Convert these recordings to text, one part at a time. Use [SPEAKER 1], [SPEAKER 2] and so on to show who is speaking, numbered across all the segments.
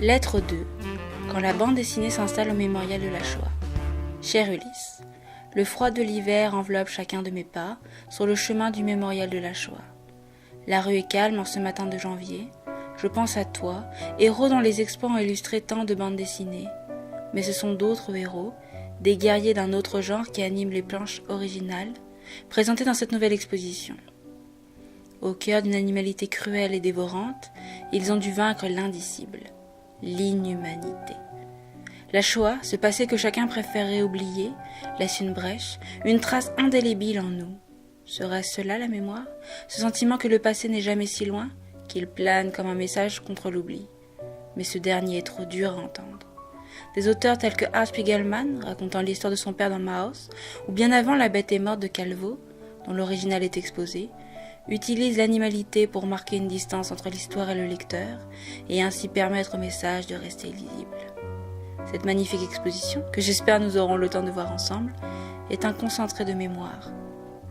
[SPEAKER 1] Lettre 2. Quand la bande dessinée s'installe au mémorial de la Shoah. Chère Ulysse, le froid de l'hiver enveloppe chacun de mes pas sur le chemin du mémorial de la Shoah. La rue est calme en ce matin de janvier. Je pense à toi, héros dont les exploits ont illustré tant de bandes dessinées. Mais ce sont d'autres héros, des guerriers d'un autre genre qui animent les planches originales, présentées dans cette nouvelle exposition. Au cœur d'une animalité cruelle et dévorante, ils ont dû vaincre l'indicible, l'inhumanité. La Shoah, ce passé que chacun préférerait oublier, laisse une brèche, une trace indélébile en nous. Serait-ce cela la mémoire? Ce sentiment que le passé n'est jamais si loin, qu'il plane comme un message contre l'oubli. Mais ce dernier est trop dur à entendre. Des auteurs tels que Art Spiegelman, racontant l'histoire de son père dans Maus, ou bien avant La Bête est morte de Calvo, dont l'original est exposé, utilisent l'animalité pour marquer une distance entre l'histoire et le lecteur, et ainsi permettre au message de rester lisible. Cette magnifique exposition, que j'espère nous aurons le temps de voir ensemble, est un concentré de mémoire.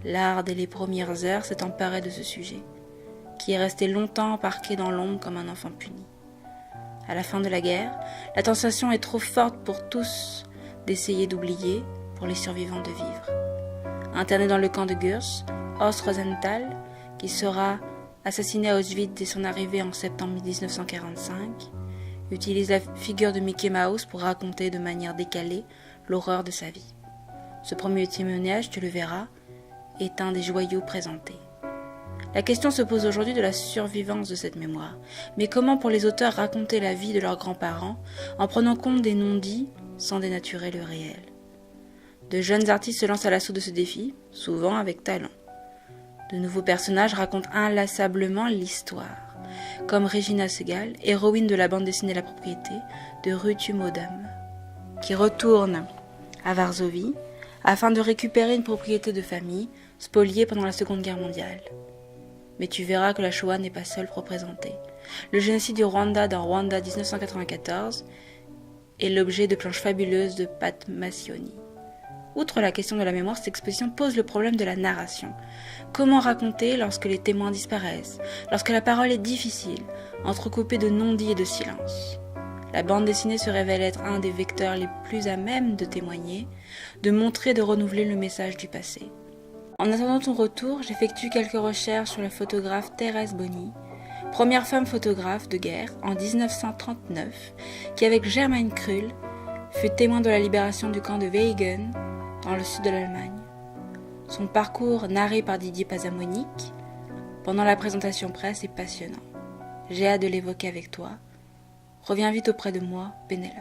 [SPEAKER 1] L'art dès les premières heures s'est emparé de ce sujet, qui est resté longtemps parqué dans l'ombre comme un enfant puni. À la fin de la guerre, la tentation est trop forte pour tous d'essayer d'oublier, pour les survivants de vivre. Interné dans le camp de Gurs, Horst Rosenthal, qui sera assassiné à Auschwitz dès son arrivée en septembre 1945, utilise la figure de Mickey Mouse pour raconter de manière décalée l'horreur de sa vie. Ce premier témoignage, tu le verras, est un des joyaux présentés. La question se pose aujourd'hui de la survivance de cette mémoire. Mais comment pour les auteurs raconter la vie de leurs grands-parents en prenant compte des non-dits sans dénaturer le réel? De jeunes artistes se lancent à l'assaut de ce défi, souvent avec talent. De nouveaux personnages racontent inlassablement l'histoire, comme Regina Segal, héroïne de la bande dessinée La Propriété de Ruth Modam, qui retourne à Varsovie afin de récupérer une propriété de famille spoliée pendant la Seconde Guerre mondiale. Mais tu verras que la Shoah n'est pas seule représentée. Le génocide du Rwanda dans Rwanda 1994 est l'objet de planches fabuleuses de Pat Mascioni. Outre la question de la mémoire, cette exposition pose le problème de la narration. Comment raconter lorsque les témoins disparaissent, lorsque la parole est difficile, entrecoupée de non-dits et de silence? La bande dessinée se révèle être un des vecteurs les plus à même de témoigner, de montrer, de renouveler le message du passé. En attendant ton retour, j'effectue quelques recherches sur la photographe Thérèse Bonny, première femme photographe de guerre en 1939, qui avec Germaine Krull fut témoin de la libération du camp de Weihingen dans le sud de l'Allemagne. Son parcours, narré par Didier Pasamonique pendant la présentation presse, est passionnant. J'ai hâte de l'évoquer avec toi. Reviens vite auprès de moi, Pénélope.